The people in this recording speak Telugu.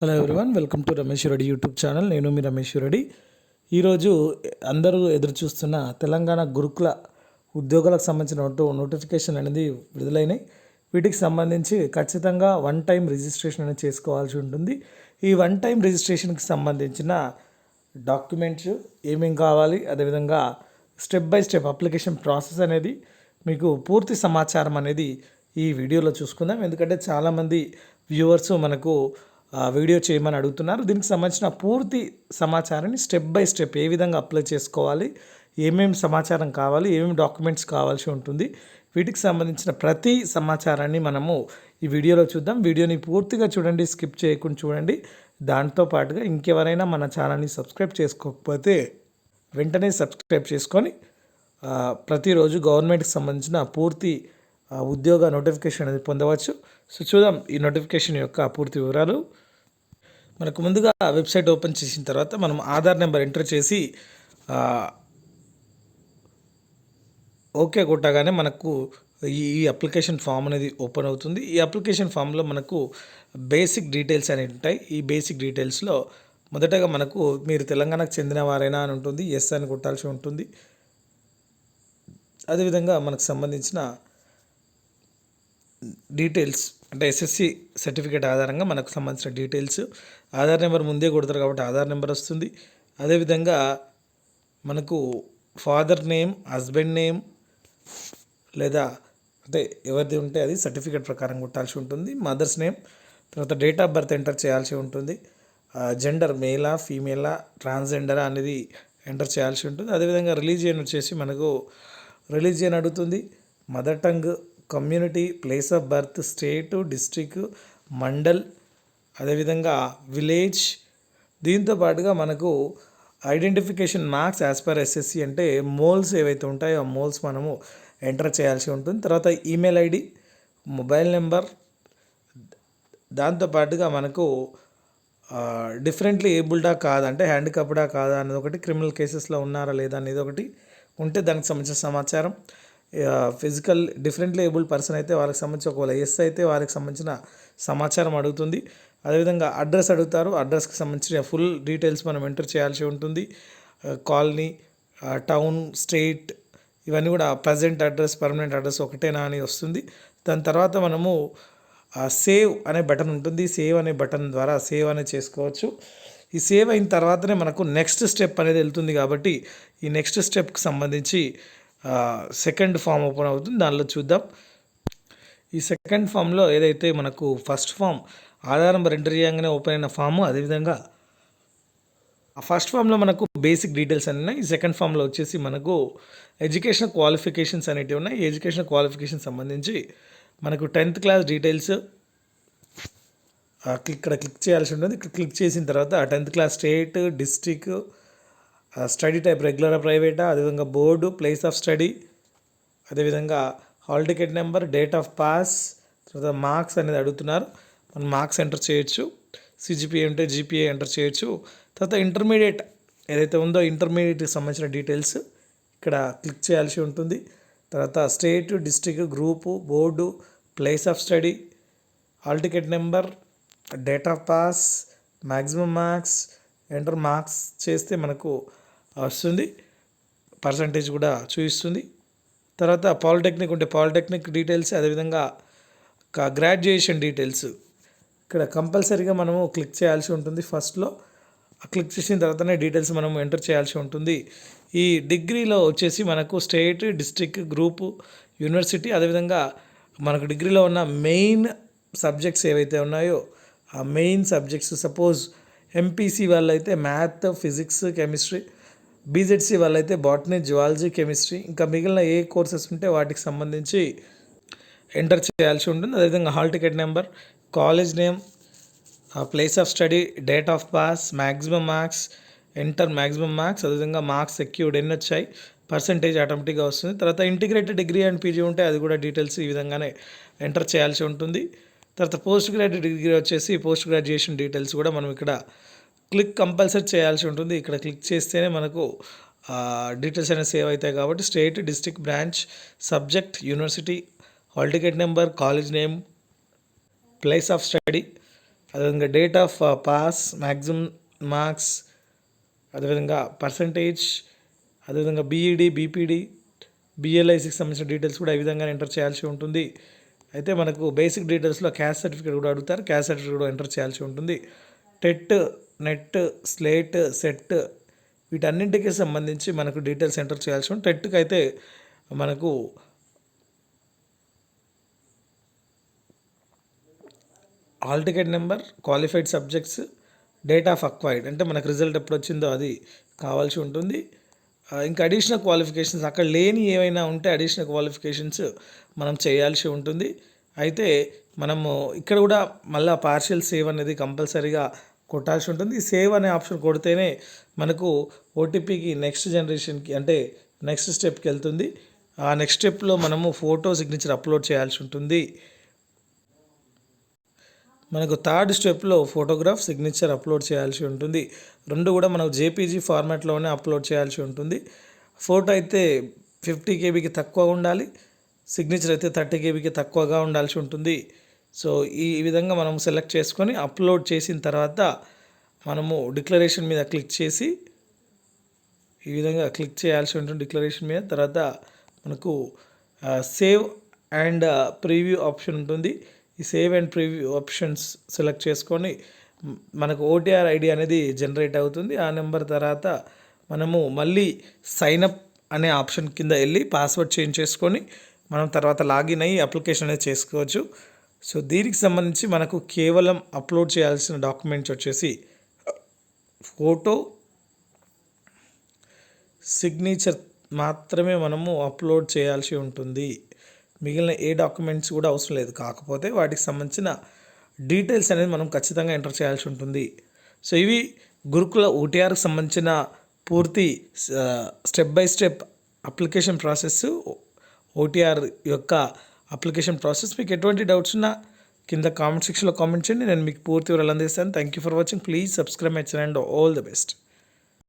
Hello everyone, welcome to Ramesh Reddy YouTube channel. నేను మీ రమేష్ రెడ్డి. ఈరోజు అందరూ ఎదురు చూస్తున్న తెలంగాణ గురుకుల ఉద్యోగాలకు సంబంధించిన నోటిఫికేషన్ అనేది విడుదలైనాయి. వీటికి సంబంధించి ఖచ్చితంగా వన్ టైం రిజిస్ట్రేషన్ అనేది చేసుకోవాల్సి ఉంటుంది. ఈ వన్ టైం రిజిస్ట్రేషన్కి సంబంధించిన డాక్యుమెంట్స్ ఏమేమి కావాలి, అదేవిధంగా step by step application process అనేది మీకు పూర్తి సమాచారం అనేది ఈ వీడియోలో చూసుకుందాం. ఎందుకంటే చాలామంది వ్యూవర్స్ మనకు వీడియో చేయమని అడుగుతున్నారు. దీనికి సంబంధించిన పూర్తి సమాచారాన్ని స్టెప్ బై స్టెప్ ఏ విధంగా అప్లై చేసుకోవాలి, ఏమేమి సమాచారం కావాలి, ఏమేమి డాక్యుమెంట్స్ కావాల్సి ఉంటుంది, వీటికి సంబంధించిన ప్రతి సమాచారాన్ని మనము ఈ వీడియోలో చూద్దాం. వీడియోని పూర్తిగా చూడండి, స్కిప్ చేయకుండా చూడండి. దాంతో పాటుగా ఇంకెవరైనా మన ఛానల్ని సబ్స్క్రైబ్ చేసుకోకపోతే వెంటనే సబ్స్క్రైబ్ చేసుకొని ప్రతిరోజు గవర్నమెంట్కి సంబంధించిన పూర్తి ఉద్యోగ నోటిఫికేషన్ అనేది పొందవచ్చు. సో చూద్దాం ఈ నోటిఫికేషన్ యొక్క పూర్తి వివరాలు. మనకు ముందుగా వెబ్సైట్ ఓపెన్ చేసిన తర్వాత మనం ఆధార్ నెంబర్ ఎంటర్ చేసి ఓకే కొట్టగానే మనకు ఈ అప్లికేషన్ ఫామ్ అనేది ఓపెన్ అవుతుంది. ఈ అప్లికేషన్ ఫామ్లో మనకు బేసిక్ డీటెయిల్స్ అనేవి ఉంటాయి. ఈ బేసిక్ డీటెయిల్స్లో మొదటగా మనకు మీరు తెలంగాణకు చెందిన వారైనా అని ఉంటుంది, ఎస్ అని కొట్టాల్సి ఉంటుంది. అదేవిధంగా మనకు సంబంధించిన డీటెయిల్స్ అంటే ఎస్ఎస్సి సర్టిఫికేట్ ఆధారంగా మనకు సంబంధించిన డీటెయిల్స్, ఆధార్ నెంబర్ ముందే కొడతారు కాబట్టి ఆధార్ నెంబర్ వస్తుంది. అదేవిధంగా మనకు ఫాదర్ నేమ్, హస్బెండ్ నేమ్ లేదా అంటే ఎవరిది ఉంటే అది సర్టిఫికేట్ ప్రకారం కొట్టాల్సి ఉంటుంది. మదర్స్ నేమ్, తర్వాత డేట్ ఆఫ్ బర్త్ ఎంటర్ చేయాల్సి ఉంటుంది. జెండర్ మేలా ఫీమేలా ట్రాన్స్జెండరా అనేది ఎంటర్ చేయాల్సి ఉంటుంది. అదేవిధంగా రిలీజియన్ వచ్చేసి మనకు రిలీజియన్ అడుగుతుంది. Mother tongue, community, place of birth, state, district, mandal, అదేవిధంగా విలేజ్. దీంతో పాటుగా మనకు identification marks as per SSC అంటే మోల్స్ ఏవైతే ఉంటాయో ఆ మోల్స్ మనము ఎంటర్ చేయాల్సి ఉంటుంది. తర్వాత ఈమెయిల్ ఐడి, మొబైల్ నెంబర్, దాంతోపాటుగా మనకు డిఫరెంట్లీ ఏబుల్డా కాదా అంటే హ్యాండిక్యాప్డా కాదా అనేది ఒకటి, క్రిమినల్ కేసెస్లో ఉన్నారా లేదా అనేది ఒకటి ఉంటే దానికి సంబంధించిన సమాచారం. ఫిజికల్ డిఫరెంట్లీ ఏబుల్డ్ పర్సన్ అయితే వాళ్ళకి సంబంధించి, ఒకవేళ ఎస్ అయితే వారికి సంబంధించిన సమాచారం అడుగుతుంది. అదేవిధంగా అడ్రస్ అడుగుతారు. అడ్రస్కి సంబంధించిన ఫుల్ డీటెయిల్స్ మనం ఎంటర్ చేయాల్సి ఉంటుంది. కాలనీ, టౌన్, స్టేట్ ఇవన్నీ కూడా ప్రజెంట్ అడ్రస్, పర్మనెంట్ అడ్రస్ ఒకటేనా అని వస్తుంది. దాని తర్వాత మనము సేవ్ అనే బటన్ ఉంటుంది. సేవ్ అనే బటన్ ద్వారా సేవ్ అనేది చేసుకోవచ్చు. ఈ సేవ్ అయిన తర్వాతనే మనకు నెక్స్ట్ స్టెప్ అనేది వెళ్తుంది. కాబట్టి ఈ నెక్స్ట్ స్టెప్కి సంబంధించి సెకండ్ ఫామ్ ఓపెన్ అవుతుంది. దానిలో చూద్దాం. ఈ సెకండ్ ఫామ్లో ఏదైతే మనకు first form Aadhaar number enter చేయగానే ఓపెన్ అయిన ఫాము, అదేవిధంగా ఆ ఫస్ట్ ఫామ్లో మనకు బేసిక్ డీటెయిల్స్ అన్నీ ఉన్నాయి. ఈ సెకండ్ ఫామ్లో వచ్చేసి మనకు ఎడ్యుకేషన్ క్వాలిఫికేషన్స్ అనేటివి ఉన్నాయి. ఈ ఎడ్యుకేషన్ క్వాలిఫికేషన్ సంబంధించి మనకు 10th క్లాస్ డీటెయిల్స్ ఇక్కడ క్లిక్ చేయాల్సి ఉంటుంది. ఇక్కడ క్లిక్ చేసిన తర్వాత 10th class state, district, study type regular ప్రైవేటా, అదేవిధంగా బోర్డు, ప్లేస్ ఆఫ్ స్టడీ, అదేవిధంగా hall ticket number, date of pass, తర్వాత మార్క్స్ అనేది అడుగుతున్నారు. మనం మార్క్స్ ఎంటర్ చేయొచ్చు. సిజిపిఏ ఉంటే జీపీఏ ఎంటర్ చేయొచ్చు. తర్వాత ఇంటర్మీడియట్ ఏదైతే ఉందో ఇంటర్మీడియట్కి సంబంధించిన డీటెయిల్స్ ఇక్కడ క్లిక్ చేయాల్సి ఉంటుంది. తర్వాత state, district, group, board, place of study, hall ticket number, date of pass, maximum marks, enter marks చేస్తే మనకు వస్తుంది. పర్సంటేజ్ కూడా చూపిస్తుంది. తర్వాత పాలిటెక్నిక్ ఉంటే పాలిటెక్నిక్ డీటెయిల్స్, అదేవిధంగా గ్రాడ్యుయేషన్ డీటెయిల్స్ ఇక్కడ కంపల్సరీగా మనము క్లిక్ చేయాల్సి ఉంటుంది. ఫస్ట్లో క్లిక్ చేసిన తర్వాతనే డీటెయిల్స్ మనం ఎంటర్ చేయాల్సి ఉంటుంది. ఈ డిగ్రీలో వచ్చేసి మనకు స్టేట్, డిస్ట్రిక్ట్, గ్రూపు, యూనివర్సిటీ, అదేవిధంగా మనకు డిగ్రీలో ఉన్న మెయిన్ సబ్జెక్ట్స్ ఏవైతే ఉన్నాయో ఆ మెయిన్ సబ్జెక్ట్స్, సపోజ్ ఎంపీసీ వాళ్ళైతే మ్యాథ్, ఫిజిక్స్, కెమిస్ట్రీ, బీజెడ్సీ వాళ్ళైతే బాటనీ, జువాలజీ, కెమిస్ట్రీ, ఇంకా మిగిలిన ఏ కోర్సెస్ ఉంటే వాటికి సంబంధించి ఎంటర్ చేయాల్సి ఉంటుంది. అదేవిధంగా hall ticket number, college name, place of study, date of pass, maximum marks, enter maximum marks, అదేవిధంగా మార్క్స్ సెక్యూర్డ్ ఎన్ని వచ్చాయి, పర్సంటేజ్ ఆటోమేటిక్గా వస్తుంది. తర్వాత ఇంటిగ్రేటెడ్ డిగ్రీ అండ్ పీజీ ఉంటే అది కూడా డీటెయిల్స్ ఈ విధంగానే ఎంటర్ చేయాల్సి ఉంటుంది. తర్వాత పోస్ట్ గ్రాడ్యుయేట్ డిగ్రీ వచ్చేసి పోస్ట్ గ్రాడ్యుయేషన్ డీటెయిల్స్ కూడా మనం ఇక్కడ క్లిక్ కంపల్సరీ చేయాల్సి ఉంటుంది. ఇక్కడ క్లిక్ చేస్తేనే మనకు డీటెయిల్స్ అనేవి సేవ్ అవుతాయి. కాబట్టి state, district, branch, subject, university, hall ticket number, college name, place of study, అదేవిధంగా date of pass, maximum marks, అదేవిధంగా పర్సంటేజ్, అదేవిధంగా బీఈడి, బీపీడి, బిఎల్ఐసికి సంబంధించిన డీటెయిల్స్ కూడా ఈ విధంగా ఎంటర్ చేయాల్సి ఉంటుంది. అయితే మనకు బేసిక్ డీటెయిల్స్లో క్యాస్ట్ సర్టిఫికేట్ కూడా అడుగుతారు, క్యాస్ట్ సర్టిఫికేట్ కూడా ఎంటర్ చేయాల్సి ఉంటుంది. టెట్, నెట్, స్లేట్, సెట్ వీటన్నింటికి సంబంధించి మనకు డీటెయిల్స్ ఎంటర్ చేయాల్సి ఉంటుంది. టెట్కి అయితే మనకు hall ticket number, qualified subjects, date of acquired అంటే మనకు రిజల్ట్ ఎప్పుడు వచ్చిందో అది కావాల్సి ఉంటుంది. ఇంకా అడిషనల్ క్వాలిఫికేషన్స్ అక్కడ లేని ఏమైనా ఉంటే అడిషనల్ క్వాలిఫికేషన్స్ మనం చేయాల్సి ఉంటుంది. అయితే మనము ఇక్కడ కూడా మళ్ళీ పార్షియల్ సేవ్ అనేది కంపల్సరీగా కొట్టాల్సి ఉంటుంది. ఈ సేవ్ అనే ఆప్షన్ కొడితేనే మనకు ఓటీపీకి నెక్స్ట్ జనరేషన్కి అంటే నెక్స్ట్ స్టెప్కి వెళ్తుంది. ఆ నెక్స్ట్ స్టెప్లో మనము ఫోటో సిగ్నేచర్ అప్లోడ్ చేయాల్సి ఉంటుంది. మనకు థర్డ్ స్టెప్లో ఫోటోగ్రాఫ్, సిగ్నేచర్ అప్లోడ్ చేయాల్సి ఉంటుంది. రెండు కూడా మనకు జేపీజీ ఫార్మాట్లోనే అప్లోడ్ చేయాల్సి ఉంటుంది. ఫోటో అయితే 50 కేబీకి తక్కువ ఉండాలి, సిగ్నేచర్ అయితే 30 కేబీకి తక్కువగా ఉండాల్సి ఉంటుంది. సో ఈ విధంగా మనం సెలెక్ట్ చేసుకొని అప్లోడ్ చేసిన తర్వాత మనము డిక్లరేషన్ మీద క్లిక్ చేసి ఈ విధంగా క్లిక్ చేయాల్సి ఉంటుంది. డిక్లరేషన్ మీద తర్వాత మనకు సేవ్ అండ్ ప్రివ్యూ ఆప్షన్ ఉంటుంది. ఈ save and preview options select చేసుకొని మనకు ఓటీఆర్ ఐడి అనేది జనరేట్ అవుతుంది. ఆ నెంబర్ తర్వాత మనము మళ్ళీ సైన్అప్ అనే ఆప్షన్ కింద వెళ్ళి పాస్వర్డ్ చేంజ్ చేసుకొని మనం తర్వాత లాగిన్ అయ్యి అప్లికేషన్ అనేది చేసుకోవచ్చు. సో దీనికి సంబంధించి మనకు కేవలం అప్లోడ్ చేయాల్సిన డాక్యుమెంట్స్ వచ్చేసి ఫోటో, సిగ్నేచర్ మాత్రమే మనము అప్లోడ్ చేయాల్సి ఉంటుంది. మిగిలిన ఏ డాక్యుమెంట్స్ కూడా అవసరం లేదు. కాకపోతే వాటికి సంబంధించిన డీటెయిల్స్ అనేది మనం ఖచ్చితంగా ఎంటర్ చేయాల్సి ఉంటుంది. సో ఇవి గురుకుల ఓటీఆర్కి సంబంధించిన పూర్తి step by step application process, OTR యొక్క అప్లికేషన్ ప్రాసెస్. మీకు ఎటువంటి డౌట్స్ ఉన్నా కింద కామెంట్ సెక్షన్లో కామెంట్ చేయండి, నేను మీకు పూర్తి వివరాలు అందిస్తాను. Thank you for watching. Please subscribe my channel and all the best.